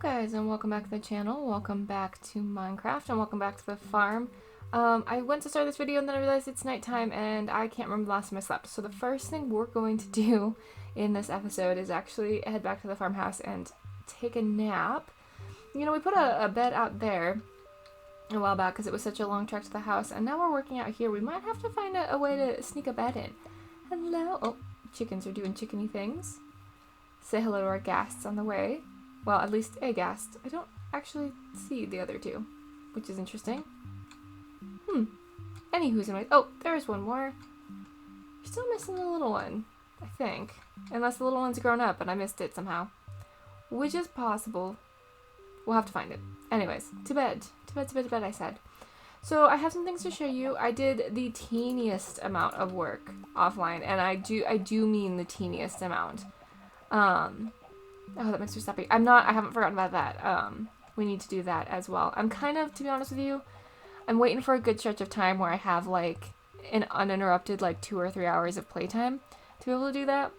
guys, and welcome back to the channel, welcome back to Minecraft, and welcome back to the farm. I went to start this video and then I realized it's nighttime and I can't remember the last time I slept. So the first thing we're going to do in this episode is actually head back to the farmhouse and take a nap. You know, we put a bed out there a while back because it was such a long trek to the house, and now we're working out here. We might have to find a way to sneak a bed in. Hello. Oh, chickens are doing chickeny things. Say hello to our guests on the way. Well, at least a guest. I don't actually see the other two, which is interesting. Anywho's anyway. Oh, there's one more. You're still missing the little one, I think. Unless the little one's grown up and I missed it somehow. Which is possible. We'll have to find it. Anyways, to bed. To bed, to bed, to bed, I said. So I have some things to show you. I did the teeniest amount of work offline, and I do mean the teeniest amount. Oh, that makes me happy. I haven't forgotten about that. We need to do that as well. I'm kind of, to be honest with you, I'm waiting for a good stretch of time where I have, like, an uninterrupted, like, 2 or 3 hours of playtime to be able to do that,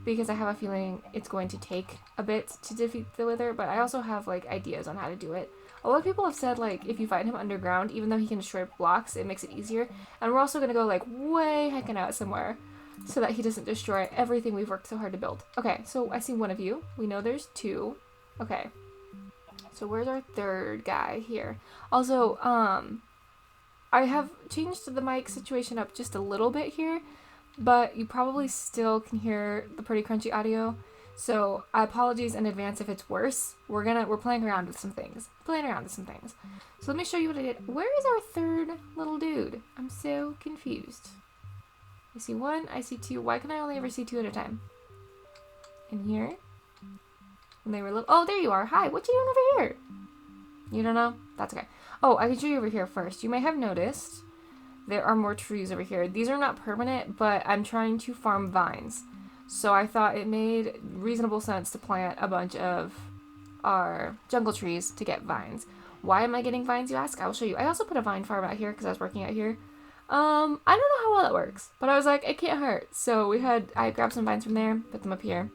because I have a feeling it's going to take a bit to defeat the Wither, but I also have, like, ideas on how to do it. A lot of people have said, like, if you fight him underground, even though he can destroy blocks, it makes it easier, and we're also gonna go, like, way heckin' out somewhere, so that he doesn't destroy everything we've worked so hard to build. Okay, so I see one of you. We know there's two. Okay. So where's our third guy here? Also, I have changed the mic situation up just a little bit here, but you probably still can hear the pretty crunchy audio. So apologies in advance if it's worse. We're playing around with some things. So let me show you what I did. Where is our third little dude? I'm so confused. I see one, I see two. Why can I only ever see two at a time? In here? When they were little. Oh, there you are. Hi, what you doing over here? You don't know? That's okay. Oh, I can show you over here first. You may have noticed there are more trees over here. These are not permanent, but I'm trying to farm vines. So I thought it made reasonable sense to plant a bunch of our jungle trees to get vines. Why am I getting vines, you ask? I will show you. I also put a vine farm out here because I was working out here. I don't know how well that works, but I was like, it can't hurt. So I grabbed some vines from there, put them up here.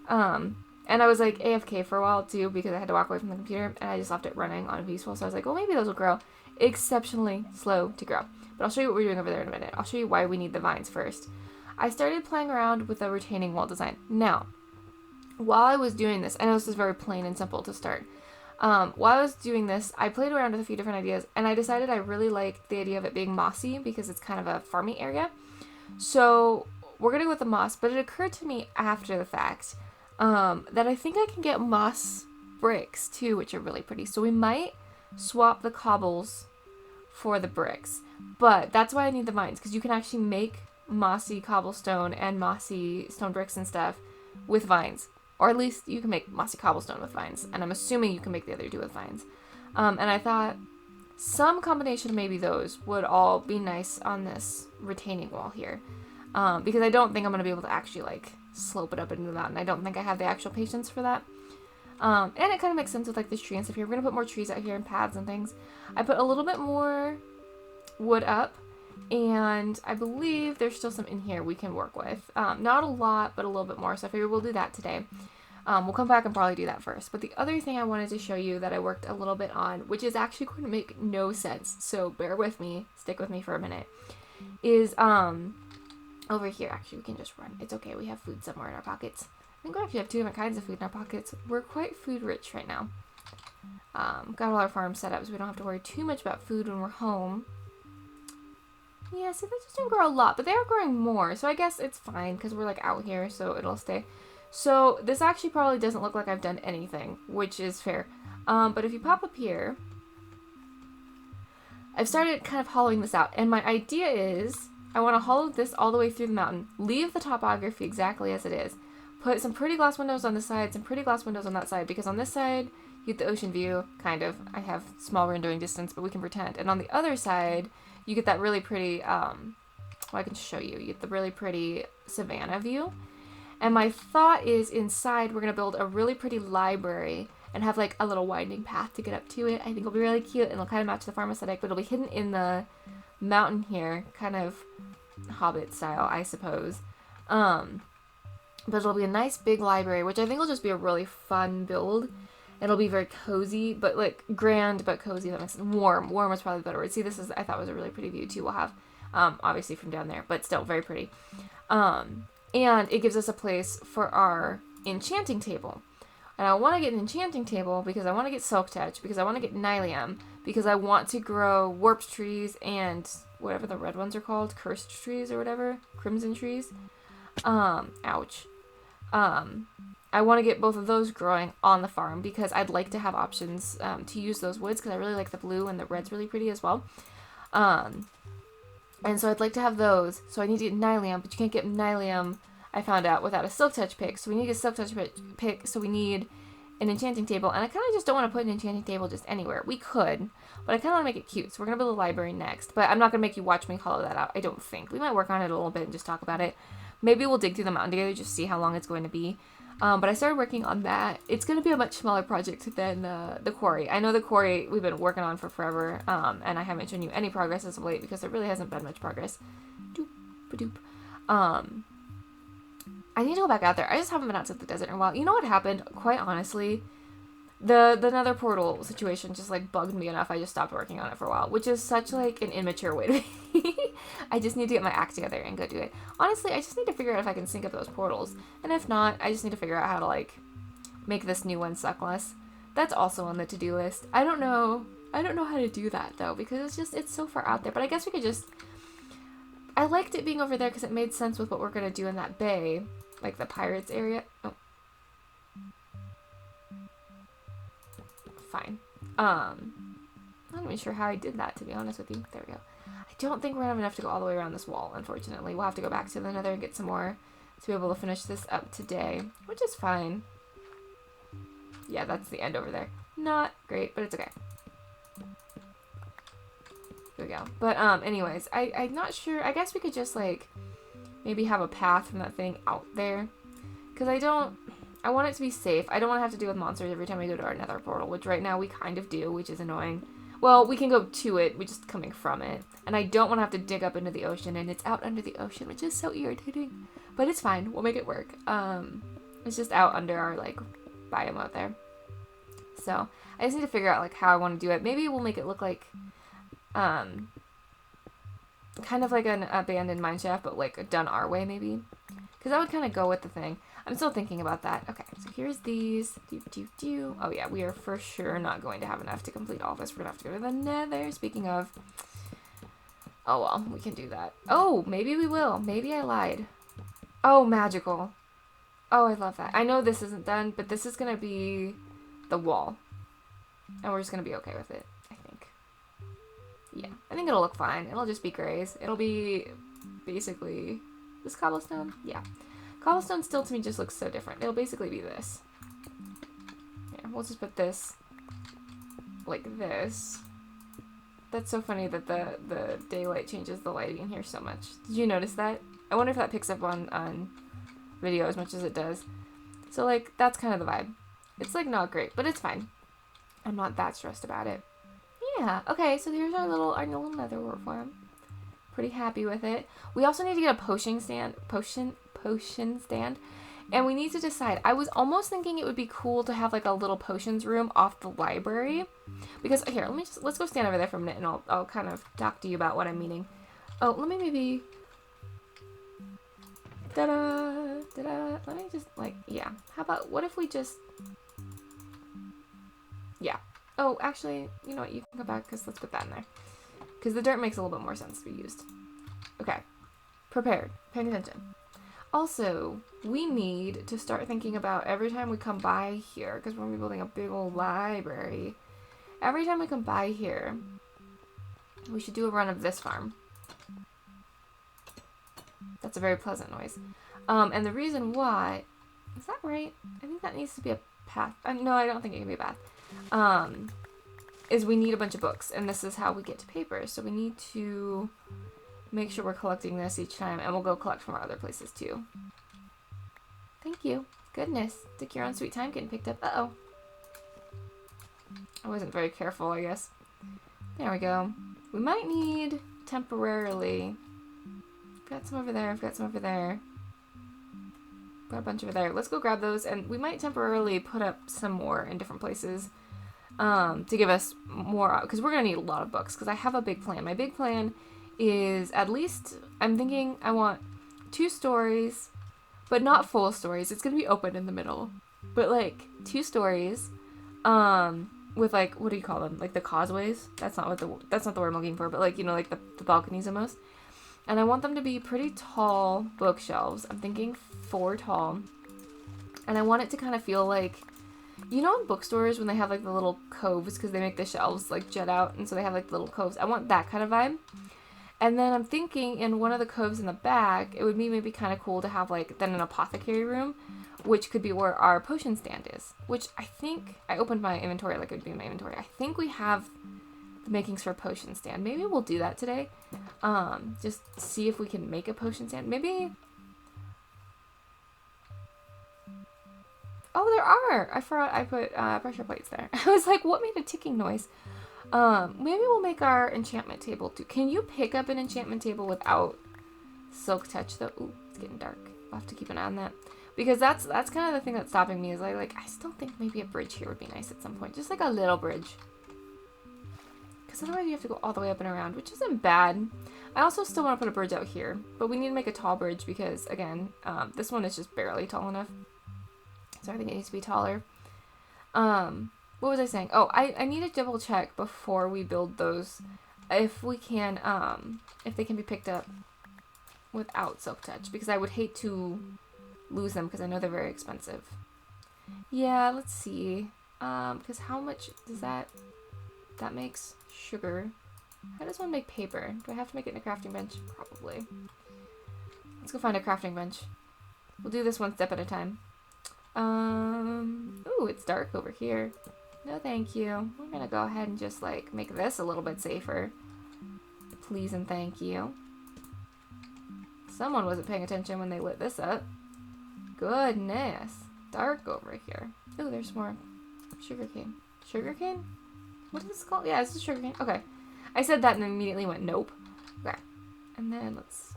And I was like AFK for a while too because I had to walk away from the computer and I just left it running on peaceful. So I was like, well, maybe those will grow. Exceptionally slow to grow. But I'll show you what we're doing over there in a minute. I'll show you why we need the vines first. I started playing around with a retaining wall design. Now, while I was doing this, I know this is very plain and simple to start. While I was doing this, I played around with a few different ideas, and I decided I really liked the idea of it being mossy because it's kind of a farmy area. So we're going to go with the moss, but it occurred to me after the fact that I think I can get moss bricks too, which are really pretty. So we might swap the cobbles for the bricks, but that's why I need the vines, because you can actually make mossy cobblestone and mossy stone bricks and stuff with vines. Or at least you can make mossy cobblestone with vines. And I'm assuming you can make the other two with vines. And I thought some combination of maybe those would all be nice on this retaining wall here. Because I don't think I'm going to be able to actually, like, slope it up into the mountain. I don't think I have the actual patience for that. And it kind of makes sense with, like, this tree and stuff here. We're going to put more trees out here and paths and things. I put a little bit more wood up. And I believe there's still some in here we can work with. Not a lot, but a little bit more. So I figured we'll do that today. We'll come back and probably do that first. But the other thing I wanted to show you that I worked a little bit on, which is actually going to make no sense, so bear with me, stick with me for a minute, is over here. Actually, we can just run. It's okay. We have food somewhere in our pockets. I think we actually have 2 different kinds of food in our pockets. We're quite food rich right now. Got all our farm set up so we don't have to worry too much about food when we're home. Yeah, see, they just don't grow a lot, but they are growing more, so I guess it's fine, because we're, like, out here, so it'll stay. So, this actually probably doesn't look like I've done anything, which is fair. But if you pop up here, I've started kind of hollowing this out, and my idea is, I want to hollow this all the way through the mountain, leave the topography exactly as it is, put some pretty glass windows on this side, some pretty glass windows on that side, because on this side, you get the ocean view, kind of. I have small windowing distance, but we can pretend. And on the other side, you get that really pretty, well, I can show you. You get the really pretty savanna view. And my thought is inside we're going to build a really pretty library and have, like, a little winding path to get up to it. I think it'll be really cute and it'll kind of match the farm aesthetic, but it'll be hidden in the mountain here, kind of Hobbit style, I suppose. But it'll be a nice big library, which I think will just be a really fun build. It'll be very cozy, but like grand, but cozy. That makes sense. Warm. Warm was probably the better word. See, this is, I thought was a really pretty view too. We'll have, obviously from down there, but still very pretty. And it gives us a place for our enchanting table. And I want to get an enchanting table because I want to get silk touch, because I want to get nylium, because I want to grow warped trees and whatever the red ones are called, cursed trees or whatever, crimson trees. Ouch. I want to get both of those growing on the farm because I'd like to have options to use those woods because I really like the blue and the red's really pretty as well. And so I'd like to have those. So I need to get nylium, but you can't get nylium, I found out, without a silk touch pick. So we need a silk touch pick, so we need an enchanting table. And I kind of just don't want to put an enchanting table just anywhere. We could, but I kind of want to make it cute. So we're going to build a library next. But I'm not going to make you watch me hollow that out, I don't think. We might work on it a little bit and just talk about it. Maybe we'll dig through the mountain together, just see how long it's going to be. But I started working on that. It's going to be a much smaller project than the quarry. I know the quarry we've been working on for forever, and I haven't shown you any progress as of late because there really hasn't been much progress. Doop-a-doop. I need to go back out there. I just haven't been out to the desert in a while. You know what happened? Quite honestly, the nether portal situation just like bugged me enough. I just stopped working on it for a while, which is such like an immature way to be. I just need to get my act together and go do it. Honestly, I just need to figure out if I can sync up those portals. And if not, I just need to figure out how to like make this new one suck less. That's also on the to-do list. I don't know how to do that though, because it's so far out there. But I guess we could just, I liked it being over there because it made sense with what we're going to do in that bay, like the pirates area. Oh. Fine. I'm not even sure how I did that, to be honest with you. There we go. I don't think we're gonna have enough to go all the way around this wall, unfortunately. We'll have to go back to the nether and get some more to be able to finish this up today, which is fine. Yeah, that's the end over there. Not great, but it's okay. Here we go. But anyways, I'm not sure. I guess we could just like maybe have a path from that thing out there, because I want it to be safe. I don't want to have to deal with monsters every time we go to our nether portal, which right now we kind of do, which is annoying. Well, we can go to it, we're just coming from it. And I don't want to have to dig up into the ocean, and it's out under the ocean, which is so irritating. But it's fine, we'll make it work. It's just out under our, like, biome out there. So, I just need to figure out, like, how I want to do it. Maybe we'll make it look like, kind of like an abandoned mineshaft, but, like, done our way, maybe. Because that would kind of go with the thing. I'm still thinking about that. Okay, so here's these. Oh yeah, we are for sure not going to have enough to complete all this. We're going to have to go to the nether. Speaking of, oh well, we can do that. Oh, maybe we will. Maybe I lied. Oh, magical. Oh, I love that. I know this isn't done, but this is going to be the wall. And we're just going to be okay with it, I think. Yeah, I think it'll look fine. It'll just be grays. It'll be basically this cobblestone. Yeah. Cobblestone still to me just looks so different. It'll basically be this. Yeah, we'll just put this like this. That's so funny that the daylight changes the lighting in here so much. Did you notice that? I wonder if that picks up on video as much as it does. So like that's kind of the vibe. It's like not great, but it's fine. I'm not that stressed about it. Yeah, okay, so here's our little nether work farm. Pretty happy with it. We also need to get a potion stand, and we need to decide. I was almost thinking it would be cool to have like a little potions room off the library, because here, let's go stand over there for a minute, and I'll kind of talk to you about what I'm meaning. Oh, let me maybe, let me just like, yeah. How about, what if we just, yeah. Oh, actually, you know what? You can go back because let's put that in there. Because the dirt makes a little bit more sense to be used. Okay. Prepared. Paying attention. Also, we need to start thinking about every time we come by here, because we're going to be building a big old library. Every time we come by here, we should do a run of this farm. That's a very pleasant noise. And the reason why... Is that right? I think that needs to be a path. No, I don't think it can be a path. Is we need a bunch of books, and this is how we get to paper. So we need to make sure we're collecting this each time, and we'll go collect from our other places too. Thank you. Goodness. Took your own sweet time getting picked up. Uh-oh. I wasn't very careful, I guess. There we go. We might need temporarily. I've got some over there. I've got some over there. Got a bunch over there. Let's go grab those, and we might temporarily put up some more in different places to give us more, because we're going to need a lot of books, because I have a big plan. My big plan is at least, I'm thinking I want 2 stories, but not full stories. It's going to be open in the middle, but like 2 stories with like, what do you call them? Like the causeways? That's not the word I'm looking for, but like, you know, like the balconies almost. And I want them to be pretty tall bookshelves. I'm thinking 4 tall. And I want it to kind of feel like, you know, in bookstores when they have like the little coves because they make the shelves like jut out, and so they have like little coves. I want that kind of vibe. And then I'm thinking in one of the coves in the back, it would be maybe kind of cool to have like then an apothecary room, which could be where our potion stand is. Which I think, I opened my inventory like it would be in my inventory. I think we have the makings for a potion stand. Maybe we'll do that today. Just see if we can make a potion stand. Maybe. Oh, there are. I forgot I put pressure plates there. I was like, what made a ticking noise? Maybe we'll make our enchantment table too. Can you pick up an enchantment table without silk touch though? Ooh, it's getting dark. I'll have to keep an eye on that. Because that's kind of the thing that's stopping me, is I still think maybe a bridge here would be nice at some point. Just like a little bridge. Because otherwise you have to go all the way up and around, which isn't bad. I also still want to put a bridge out here. But we need to make a tall bridge because, again, this one is just barely tall enough. So I think it needs to be taller. What was I saying? Oh, I need to double check before we build those if we can, if they can be picked up without silk touch, because I would hate to lose them because I know they're very expensive. Yeah, let's see. Because how much does that makes sugar. How does one make paper? Do I have to make it in a crafting bench? Probably. Let's go find a crafting bench. We'll do this one step at a time. Ooh, it's dark over here. No, thank you. We're gonna go ahead and just, like, make this a little bit safer. Please and thank you. Someone wasn't paying attention when they lit this up. Goodness. Dark over here. Ooh, there's more sugarcane. Sugarcane? What is this called? Yeah, it's a sugarcane. Okay. I said that and then immediately went, nope. Okay. And then let's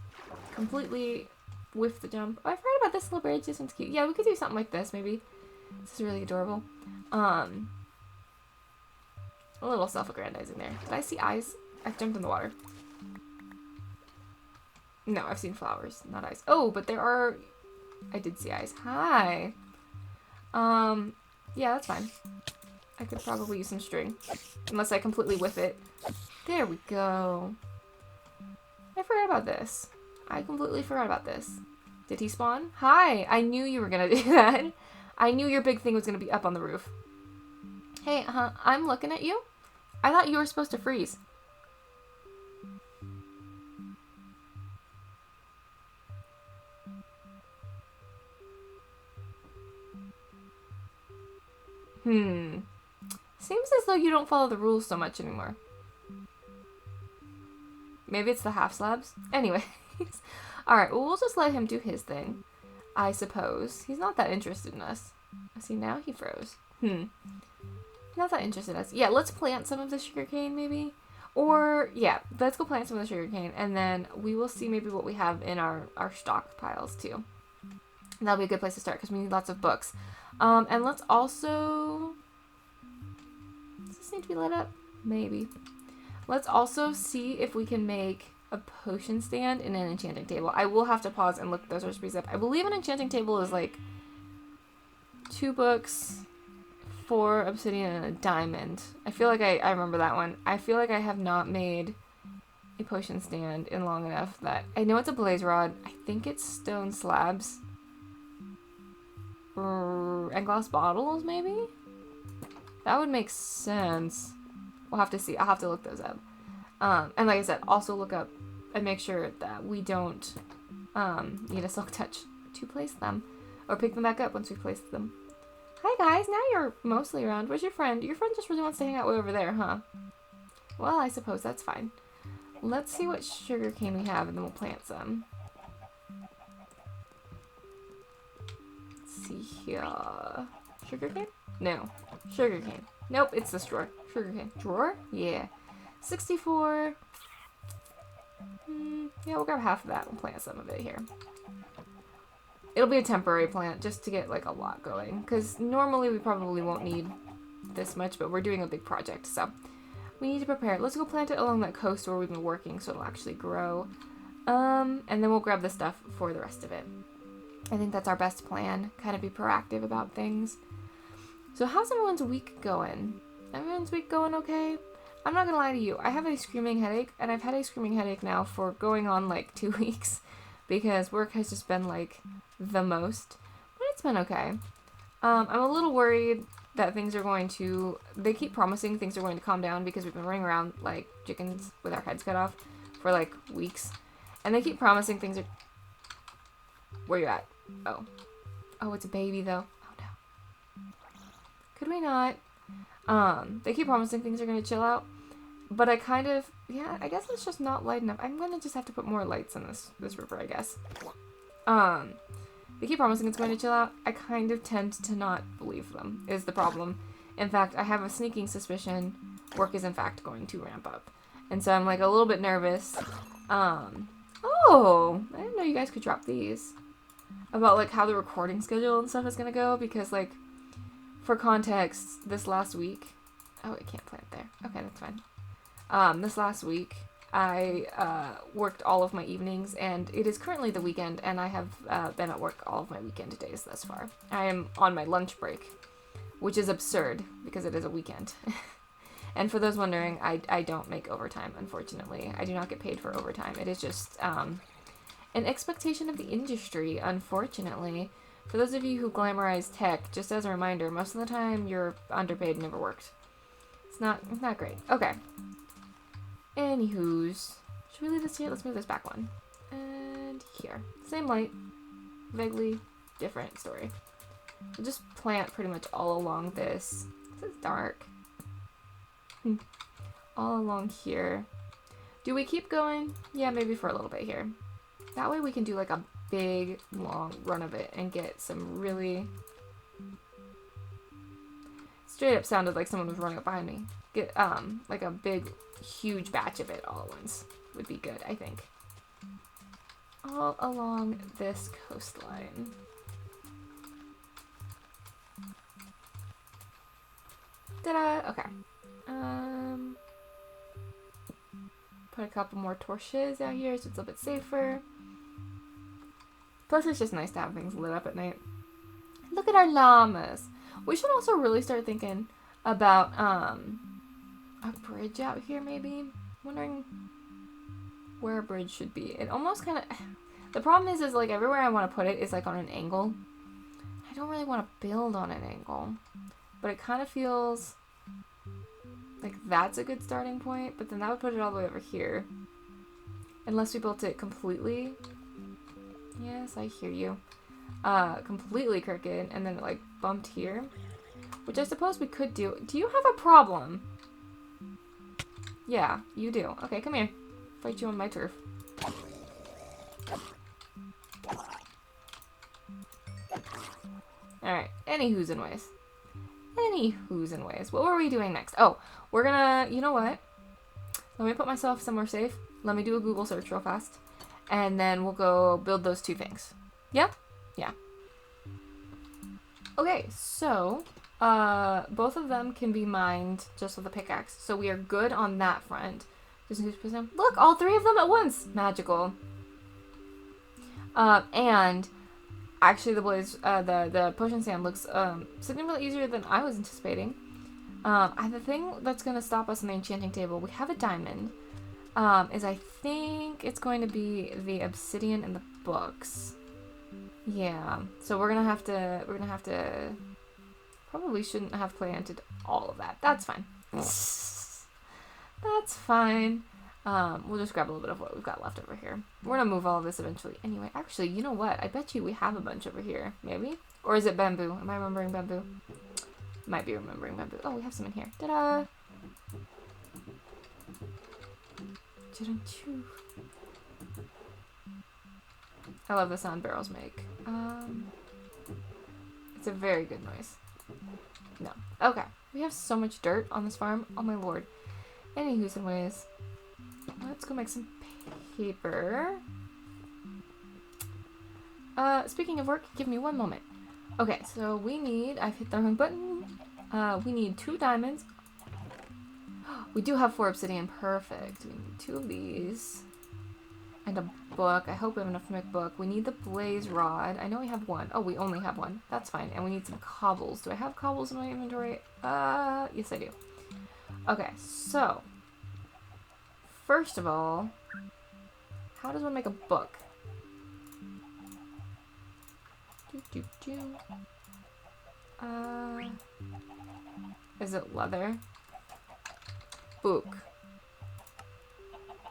completely whiff the jump. Oh, I forgot about this little bridge. This one's cute. Yeah, we could do something like this, maybe. This is really adorable. A little self-aggrandizing there. Did I see eyes? I've jumped in the water. No, I've seen flowers, not eyes. Oh, but there are... I did see eyes. Hi. Yeah, that's fine. I could probably use some string. Unless I completely whiff it. There we go. I forgot about this. I completely forgot about this. Did he spawn? Hi! I knew you were gonna do that. I knew your big thing was gonna be up on the roof. Hey, I'm looking at you. I thought you were supposed to freeze. Seems as though you don't follow the rules so much anymore. Maybe it's the half slabs? Anyways. Alright, well, we'll just let him do his thing. I suppose. He's not that interested in us. See, now he froze. Not that interested in us. Yeah, let's plant some of the sugarcane, maybe. Or, yeah, let's go plant some of the sugarcane, and then we will see maybe what we have in our stockpiles, too. And that'll be a good place to start, because we need lots of books. And let's also... Does this need to be lit up? Maybe. Let's also see if we can make a potion stand and an enchanting table. I will have to pause and look those recipes up. I believe an enchanting table is like 2 books, 4 obsidian, and a diamond. I feel like I remember that one. I feel like I have not made a potion stand in long enough that... I know it's a blaze rod. I think it's stone slabs. And glass bottles, maybe? That would make sense. We'll have to see. I'll have to look those up. And like I said, also look up and make sure that we don't need a silk touch to place them. Or pick them back up once we place them. Hi guys, now you're mostly around. Where's your friend? Your friend just really wants to hang out way over there, huh? Well, I suppose that's fine. Let's see what sugarcane we have and then we'll plant some. Let's see here. Sugarcane? No. Sugarcane. Nope, it's this drawer. Sugarcane. Drawer? Yeah. 64. Yeah, we'll grab half of that and plant some of it here. It'll be a temporary plant just to get like a lot going. Because normally we probably won't need this much, but we're doing a big project, so we need to prepare it. Let's go plant it along that coast where we've been working so it'll actually grow. And then we'll grab the stuff for the rest of it. I think that's our best plan. Kind of be proactive about things. So how's everyone's week going? Everyone's week going okay? I'm not gonna lie to you. I have a screaming headache, and I've had a screaming headache now for going on like 2 weeks because work has just been like the most. But it's been okay. I'm a little worried that things are going to... They keep promising things are going to calm down because we've been running around like chickens with our heads cut off for like weeks. And they keep promising things are... Where you at? Oh. Oh, it's a baby though. Oh no. Could we not? They keep promising things are going to chill out. But I kind of... Yeah, I guess it's just not light enough. I'm going to just have to put more lights in this river, I guess. They keep promising it's going to chill out. I kind of tend to not believe them, is the problem. In fact, I have a sneaking suspicion work is in fact going to ramp up. And so I'm like a little bit nervous. Oh, I didn't know you guys could drop these. About like how the recording schedule and stuff is going to go. Because like, for context, this last week... Oh, I can't plant there. Okay, that's fine. This last week, I worked all of my evenings, and it is currently the weekend, and I have been at work all of my weekend days thus far. I am on my lunch break, which is absurd, because it is a weekend. And for those wondering, I don't make overtime, unfortunately. I do not get paid for overtime. It is just an expectation of the industry, unfortunately. For those of you who glamorize tech, just as a reminder, most of the time you're underpaid and never worked. It's not great. Okay. Anywho's. Should we leave this here? Let's move this back one. And here. Same light. Vaguely different story. We'll just plant pretty much all along this. This is dark. All along here. Do we keep going? Yeah, maybe for a little bit here. That way we can do like a big, long run of it and get some really... Straight up sounded like someone was running up behind me. Get, like a big, huge batch of it all at once would be good, I think. All along this coastline. Ta-da! Okay. Put a couple more torches out here so it's a bit safer. Plus, it's just nice to have things lit up at night. Look at our llamas! We should also really start thinking about, a bridge out here, maybe? Wondering where a bridge should be. It almost kind of... The problem is like, everywhere I want to put it is, like, on an angle. I don't really want to build on an angle. But it kind of feels like that's a good starting point. But then that would put it all the way over here. Unless we built it completely. Yes, I hear you. Completely crooked, and then it, like, bumped here. Which I suppose we could do. Do you have a problem? Yeah, you do. Okay, come here. Fight you on my turf. Alright, any who's and ways. Any who's and ways. What were we doing next? Oh, we're gonna... You know what? Let me put myself somewhere safe. Let me do a Google search real fast. And then we'll go build those two things. Yeah? Yeah. Okay, so... both of them can be mined just with a pickaxe, so we are good on that front. Just look, all three of them at once! Magical. And actually the blaze, the potion sand looks significantly easier than I was anticipating. The thing that's gonna stop us on the enchanting table, we have a diamond, is I think it's going to be the obsidian and the books. Yeah, so we're gonna have to. Probably shouldn't have planted all of that. That's fine. That's fine. We'll just grab a little bit of what we've got left over here. We're gonna move all of this eventually. Anyway, actually, you know what? I bet you we have a bunch over here. Maybe? Or is it bamboo? Am I remembering bamboo? Might be remembering bamboo. Oh, we have some in here. Ta-da! I love the sound barrels make. It's a very good noise. No. Okay. We have so much dirt on this farm. Oh my lord. Anywho's and ways. Let's go make some paper. Speaking of work, give me one moment. Okay, so we need, I've hit the wrong button. We need 2 diamonds. We do have 4 obsidian, perfect. We need 2 of these. And a book. I hope we have enough to make a book. We need the blaze rod. I know we have 1. Oh, we only have 1. That's fine. And we need some cobbles. Do I have cobbles in my inventory? Yes I do. Okay, so. First of all, how does one make a book? Is it leather? Book.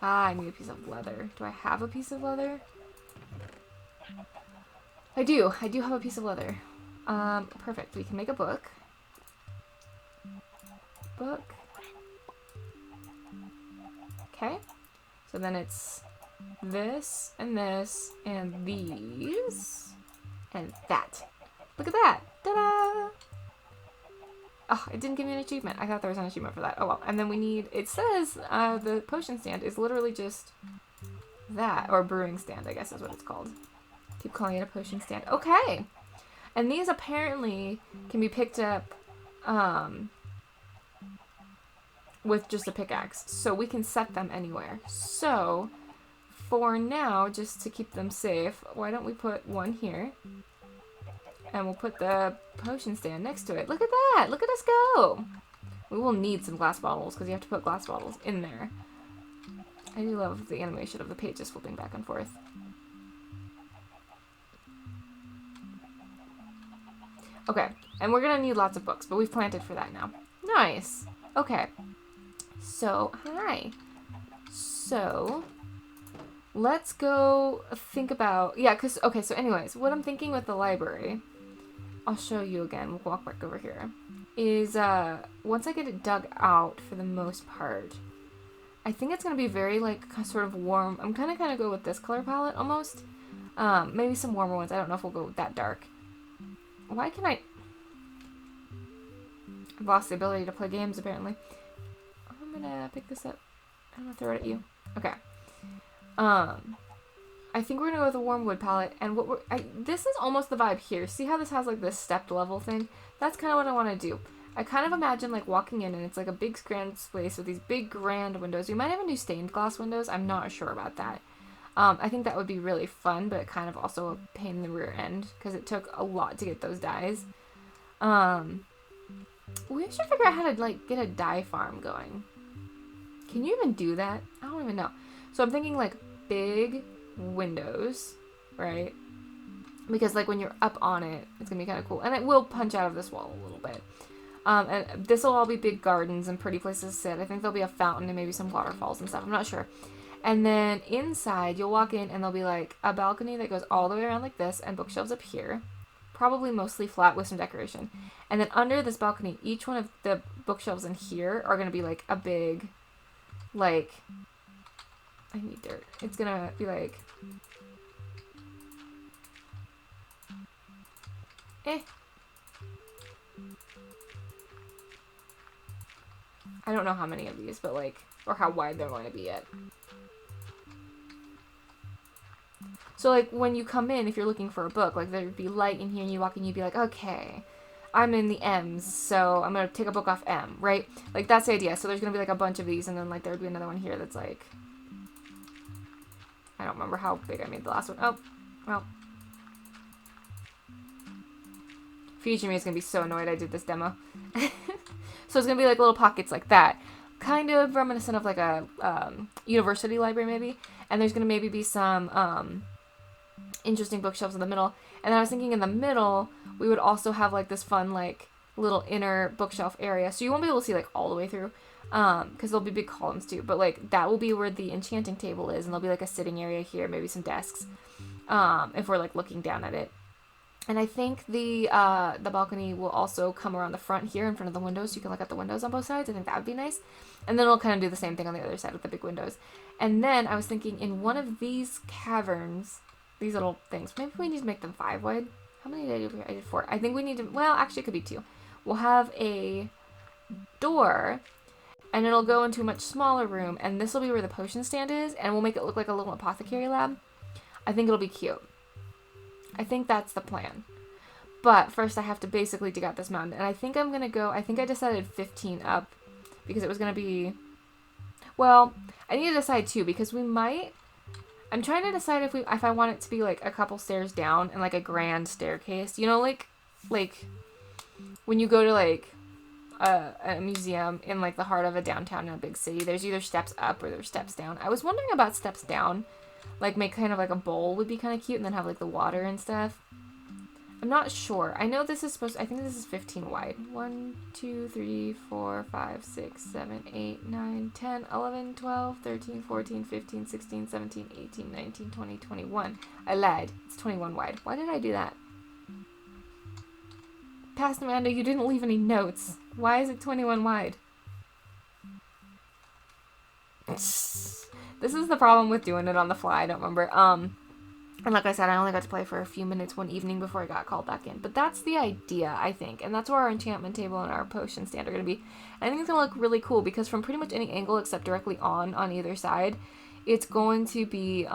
Ah, I need a piece of leather. Do I have a piece of leather? I do. I do have a piece of leather. Perfect. We can make a book. Book. Okay. So then it's this and these and that. Look at that. Ta-da! Oh, it didn't give me an achievement. I thought there was an achievement for that. Oh well. And then we need, it says the potion stand is literally just that, or brewing stand, I guess is what it's called. Keep calling it a potion stand. Okay. And these apparently can be picked up with just a pickaxe. So we can set them anywhere. So for now, just to keep them safe, why don't we put one here? And we'll put the potion stand next to it. Look at that! Look at us go! We will need some glass bottles, because you have to put glass bottles in there. I do love the animation of the pages flipping back and forth. Okay, and we're gonna need lots of books, but we've planted for that now. Nice! Okay. So, hi. So, let's go think about... Yeah, because... Okay, so anyways, what I'm thinking with the library... I'll show you again. We'll walk back over here. Is, once I get it dug out, for the most part, I think it's going to be very, like, sort of warm. I'm going to kind of go with this color palette, almost. Maybe some warmer ones. I don't know if we'll go that dark. Why can I... I've lost the ability to play games, apparently. I'm going to pick this up. I'm going to throw it at you. Okay. I think we're gonna go with a warm wood palette, and what this is almost the vibe here. See how this has like this stepped level thing? That's kind of what I want to do. I kind of imagine like walking in, and it's like a big grand space with these big grand windows. We might even do stained glass windows. I'm not sure about that. I think that would be really fun, but kind of also a pain in the rear end because it took a lot to get those dyes. We should figure out how to like get a dye farm going. Can you even do that? I don't even know. So I'm thinking like big windows, right? Because like when you're up on it, it's gonna be kind of cool, and it will punch out of this wall a little bit. And this will all be big gardens and pretty places to sit. I think there'll be a fountain and maybe some waterfalls and stuff. I'm not sure. And then inside, you'll walk in and there'll be like a balcony that goes all the way around like this, and bookshelves up here, probably mostly flat with some decoration. And then under this balcony, each one of the bookshelves in here are gonna be like a big, like. I need dirt. It's gonna be like... I don't know how many of these, but like... Or how wide they're going to be yet. So like, when you come in, if you're looking for a book, like there'd be light in here and you walk in, you'd be like, okay, I'm in the M's, so I'm gonna take a book off M, right? Like, that's the idea. So there's gonna be like a bunch of these, and then like there'd be another one here that's like... I don't remember how big I made the last one. Oh, well. Future me is going to be so annoyed I did this demo. So it's going to be like little pockets like that. Kind of reminiscent of like a university library maybe. And there's going to maybe be some interesting bookshelves in the middle. And then I was thinking in the middle, we would also have like this fun like little inner bookshelf area. So you won't be able to see like all the way through. Because there'll be big columns too, but like that will be where the enchanting table is, and there'll be like a sitting area here, maybe some desks, if we're like looking down at it. And I think the balcony will also come around the front here in front of the windows, so you can look at the windows on both sides. I think that would be nice. And then it'll kind of do the same thing on the other side with the big windows. And then I was thinking in one of these caverns, these little things, maybe we need to make them 5 wide. How many did I do? I did 4. I think we need to, well, actually it could be 2. We'll have a door, and it'll go into a much smaller room, and this will be where the potion stand is, and we'll make it look like a little apothecary lab. I think it'll be cute. I think that's the plan. But first I have to basically dig out this mountain. And I think I'm going to go, I think I decided 15 up because it was going to be, well, I need to decide too because we might, I'm trying to decide if I want it to be like a couple stairs down and like a grand staircase. You know, like when you go to like a museum in like the heart of a downtown in a big city, there's either steps up or there's steps down. I was wondering about steps down, like make kind of like a bowl would be kind of cute and then have like the water and stuff. I'm not sure. I know this is supposed to, I think this is 15 wide. 1, 2, 3, 4, 5, 6, 7, 8, 9, 10, 11, 12, 13, 14, 15, 16, 17, 18, 19, 20, 21. I lied. It's 21 wide. Why did I do that? Past Amanda, you didn't leave any notes. Why is it 21 wide? This is the problem with doing it on the fly. I don't remember. And like I said, I only got to play for a few minutes one evening before I got called back in. But that's the idea, I think. And that's where our enchantment table and our potion stand are going to be. And I think it's going to look really cool because from pretty much any angle except directly on either side, it's going to be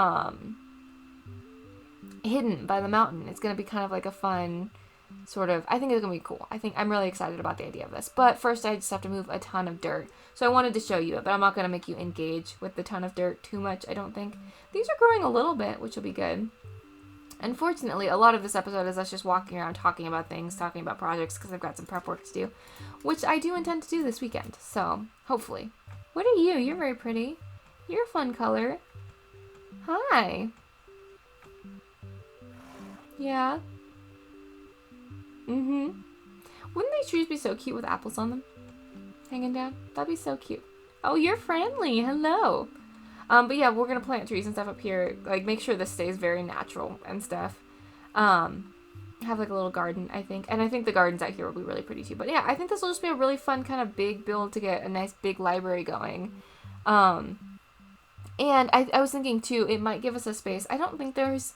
hidden by the mountain. It's going to be kind of like a fun sort of, I think it's going to be cool. I'm really excited about the idea of this. But first I just have to move a ton of dirt. So I wanted to show you it, but I'm not going to make you engage with the ton of dirt too much, I don't think. These are growing a little bit, which will be good. Unfortunately, a lot of this episode is us just walking around talking about things, talking about projects, because I've got some prep work to do, which I do intend to do this weekend, so hopefully. What are you? You're very pretty. You're a fun color. Hi. Yeah. Wouldn't these trees be so cute with apples on them? Hanging down? That'd be so cute. Oh, you're friendly. Hello. But yeah, we're going to plant trees and stuff up here. Like, make sure this stays very natural and stuff. Have, like, a little garden, I think. And I think the gardens out here will be really pretty, too. But yeah, I think this will just be a really fun kind of big build to get a nice big library going. And I was thinking, too, it might give us a space. I don't think there's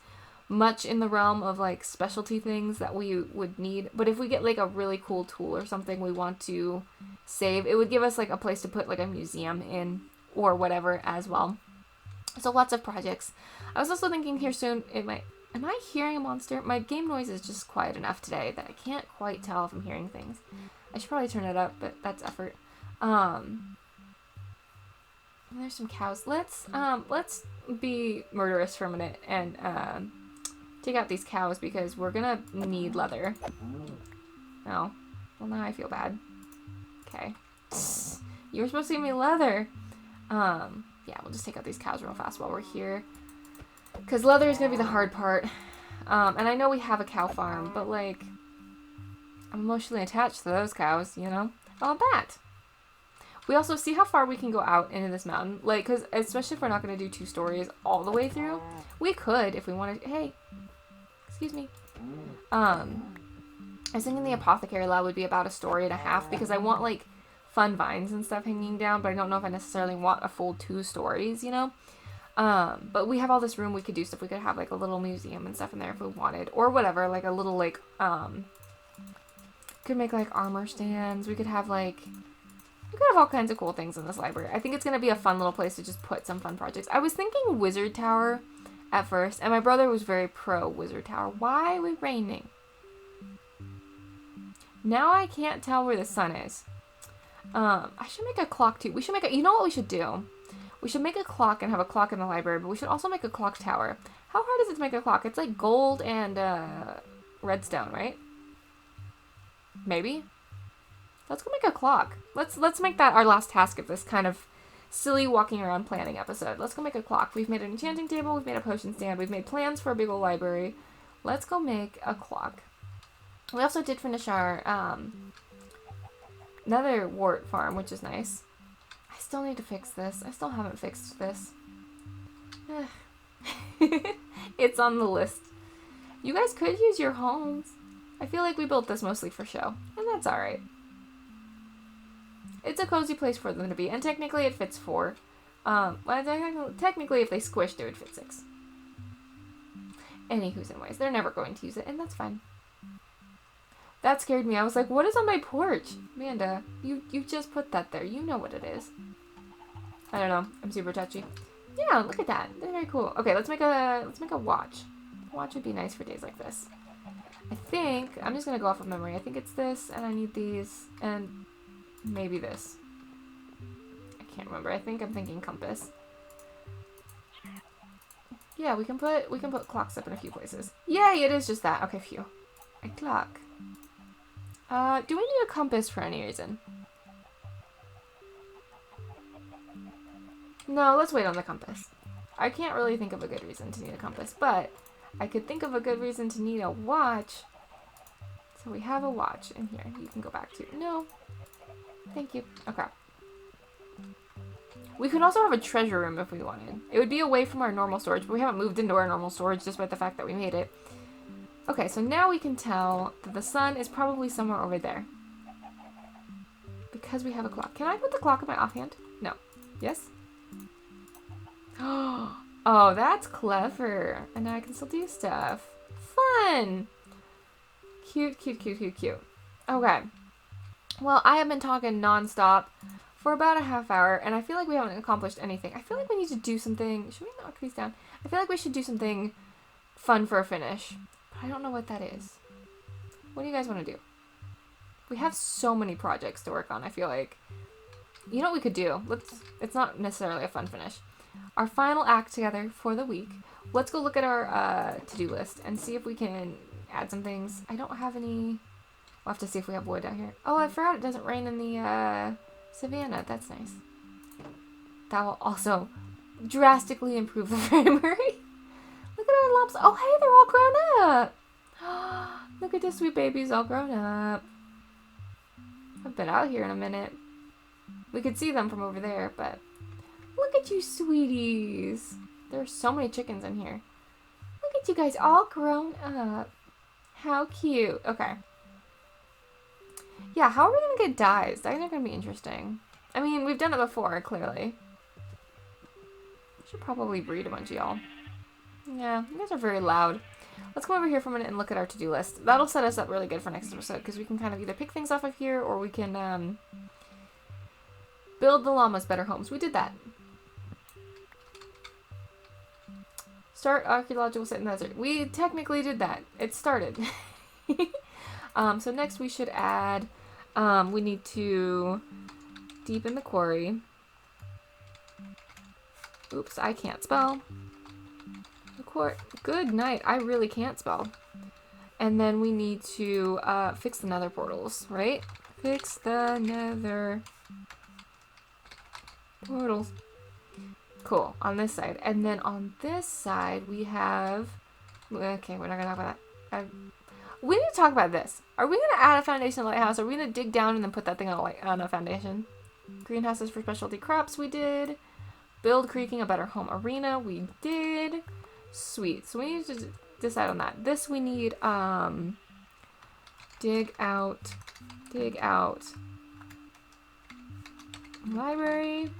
much in the realm of, like, specialty things that we would need. But if we get, like, a really cool tool or something we want to save, it would give us, like, a place to put, like, a museum in or whatever as well. So lots of projects. I was also thinking here soon, am I hearing a monster? My game noise is just quiet enough today that I can't quite tell if I'm hearing things. I should probably turn it up, but that's effort. There's some cows. Let's be murderous for a minute and take out these cows because we're gonna need leather. Oh, well now I feel bad. Okay. You were supposed to give me leather. Yeah, we'll just take out these cows real fast while we're here. Because leather is going to be the hard part. And I know we have a cow farm, but, like, I'm emotionally attached to those cows, you know? All that. We also see how far we can go out into this mountain. Like, because especially if we're not going to do 2 stories all the way through. We could if we wanted. Hey. Excuse me. I was thinking the apothecary lab would be about 1.5 stories because I want, like, fun vines and stuff hanging down, but I don't know if I necessarily want a full 2 stories, you know? But we have all this room we could do stuff. We could have, like, a little museum and stuff in there if we wanted. Or whatever, like, a little, like, could make, like, armor stands. We could have, like, we could have all kinds of cool things in this library. I think it's going to be a fun little place to just put some fun projects. I was thinking Wizard Tower at first, and my brother was very pro Wizard Tower. Why are we raining? Now I can't tell where the sun is. I should make a clock too. We should make a, you know what we should do? We should make a clock and have a clock in the library, but we should also make a clock tower. How hard is it to make a clock? It's like gold and, redstone, right? Maybe? Let's go make a clock. Let's make that our last task of this kind of silly walking around planning episode. Let's go make a clock. We've made an enchanting table, we've made a potion stand, we've made plans for a big old library. Let's go make a clock. We also did finish our, another wart farm, which is nice. I still need to fix this. I still haven't fixed this. It's on the list. You guys could use your homes. I feel like we built this mostly for show, and that's alright. It's a cozy place for them to be, and technically it fits 4. Well, technically if they squished it would fit 6. Anywho's and ways. They're never going to use it, and that's fine. That scared me. I was like, what is on my porch? Amanda, you just put that there. You know what it is. I don't know. I'm super touchy. Yeah, look at that. They're very cool. Okay, let's make a watch. Watch would be nice for days like this. I think, I'm just going to go off of memory. I think it's this, and I need these, and maybe this. I can't remember. I think I'm thinking compass. Yeah, we can put clocks up in a few places. Yay, it is just that. Okay, phew. A clock. Do we need a compass for any reason? No, let's wait on the compass. I can't really think of a good reason to need a compass, but I could think of a good reason to need a watch. So we have a watch in here. You can go back to. No. Thank you. Okay. We could also have a treasure room if we wanted. It would be away from our normal storage, but we haven't moved into our normal storage despite the fact that we made it. Okay, so now we can tell that the sun is probably somewhere over there. Because we have a clock. Can I put the clock in my offhand? No. Yes? Oh, that's clever. And now I can still do stuff. Fun! Cute, cute, cute, cute, cute. Okay. Well, I have been talking nonstop for about a half hour, and I feel like we haven't accomplished anything. I feel like we need to do something. Should we knock these down? I feel like we should do something fun for a finish. But I don't know what that is. What do you guys want to do? We have so many projects to work on, I feel like. You know what we could do? It's not necessarily a fun finish. Our final act together for the week. Let's go look at our to-do list and see if we can add some things. I don't have any. We'll have to see if we have wood out here. Oh, I forgot it doesn't rain in the savannah. That's nice. That will also drastically improve the frame rate. Look at our lobster. Oh, hey, they're all grown up. Look at this sweet babies all grown up. I've been out here in a minute. We could see them from over there, but look at you sweeties. There are so many chickens in here. Look at you guys all grown up. How cute. Okay. Yeah, how are we going to get dyes? Dyes are going to be interesting. I mean, we've done it before, clearly. Should probably breed a bunch of y'all. Yeah, you guys are very loud. Let's come over here for a minute and look at our to-do list. That'll set us up really good for next episode, because we can kind of either pick things off of here, or we can build the llamas better homes. We did that. Start archaeological site in the desert. We technically did that. It started. So next we should add, we need to deepen the quarry. Oops, I can't spell. Good night. I really can't spell. And then we need to fix the nether portals, right? Fix the nether portals. Cool, on this side. And then on this side we have... Okay, we're not going to talk about that. We need to talk about this. Are we going to add a foundation lighthouse? Are we going to dig down and then put that thing on a foundation? Greenhouses for specialty crops we did. Build creaking a better home arena we did. Sweet. So we need to decide on that. This we need dig out library.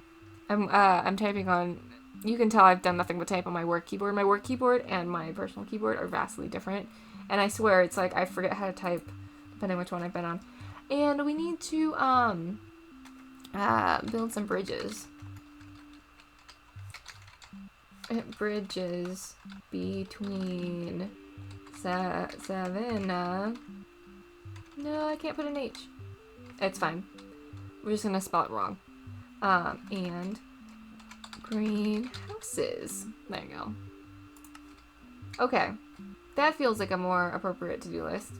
I'm typing on, you can tell I've done nothing but type on my work keyboard. My work keyboard and my personal keyboard are vastly different. And I swear it's like I forget how to type depending which one I've been on. And we need to build some bridges. Bridges between Savannah. No, I can't put an H. It's fine. We're just gonna spell it wrong. And greenhouses. There you go. Okay. That feels like a more appropriate to-do list.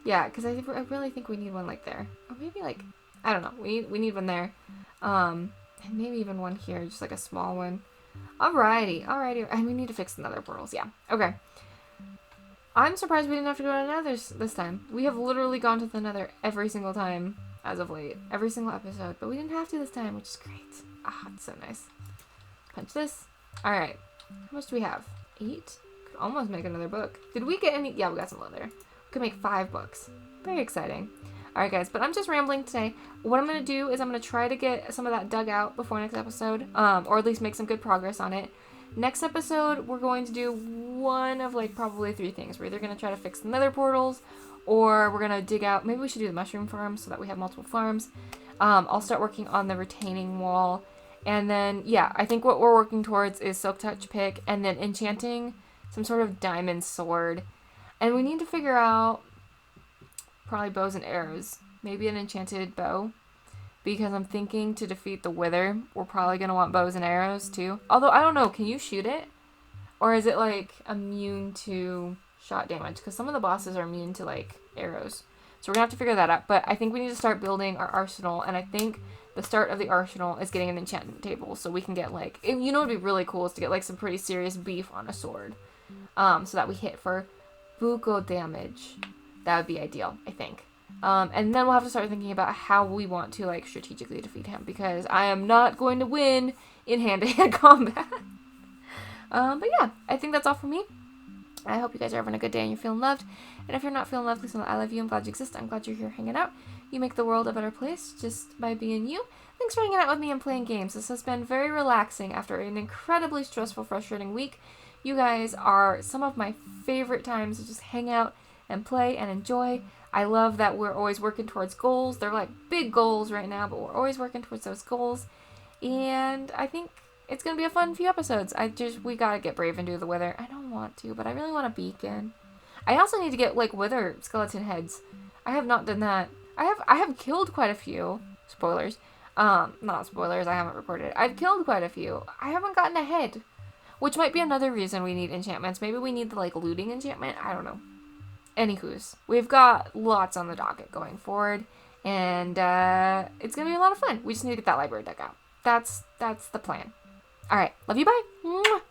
Yeah, because I really think we need one like there. Or maybe like, I don't know. We need one there. And maybe even one here, just like a small one. Alrighty. And we need to fix the nether portals. Yeah. Okay. I'm surprised we didn't have to go to the nether this time. We have literally gone to the nether every single time as of late. Every single episode. But we didn't have to this time, which is great. Ah, it's so nice. Punch this. Alright. How much do we have? 8? Could almost make another book. Did we get any? Yeah, we got some leather. We could make 5 books. Very exciting. Alright guys, but I'm just rambling today. What I'm going to do is I'm going to try to get some of that dug out before next episode. Or at least make some good progress on it. Next episode, we're going to do one of like probably 3 things. We're either going to try to fix the nether portals, or we're going to dig out, maybe we should do the mushroom farm so that we have multiple farms. I'll start working on the retaining wall. And then, yeah, I think what we're working towards is silk touch pick and then enchanting some sort of diamond sword. And we need to figure out probably bows and arrows. Maybe an enchanted bow. Because I'm thinking to defeat the wither, we're probably going to want bows and arrows too. Although, I don't know, can you shoot it? Or is it like immune to shot damage? Because some of the bosses are immune to like arrows. So we're going to have to figure that out. But I think we need to start building our arsenal. And I think the start of the arsenal is getting an enchantment table. So we can get like, you know what would be really cool is to get like some pretty serious beef on a sword. So that we hit for buko damage. That would be ideal, I think. And then we'll have to start thinking about how we want to like strategically defeat him. Because I am not going to win in hand-to-hand combat. But yeah, I think that's all for me. I hope you guys are having a good day and you're feeling loved. And if you're not feeling loved, please know that I love you. I'm glad you exist. I'm glad you're here hanging out. You make the world a better place just by being you. Thanks for hanging out with me and playing games. This has been very relaxing after an incredibly stressful, frustrating week. You guys are some of my favorite times to just hang out and play and enjoy. I love that we're always working towards goals. They're like big goals right now, but we're always working towards those goals. And I think it's going to be a fun few episodes. We got to get brave and do the wither. I don't want to, but I really want a beacon. I also need to get, like, wither skeleton heads. I have not done that. I have killed quite a few. Spoilers. Not spoilers. I haven't recorded it. I've killed quite a few. I haven't gotten a head. Which might be another reason we need enchantments. Maybe we need the, like, looting enchantment. I don't know. Anywho's. We've got lots on the docket going forward. And, it's going to be a lot of fun. We just need to get that library dug out. That's the plan. Alright, love you, bye! Mwah.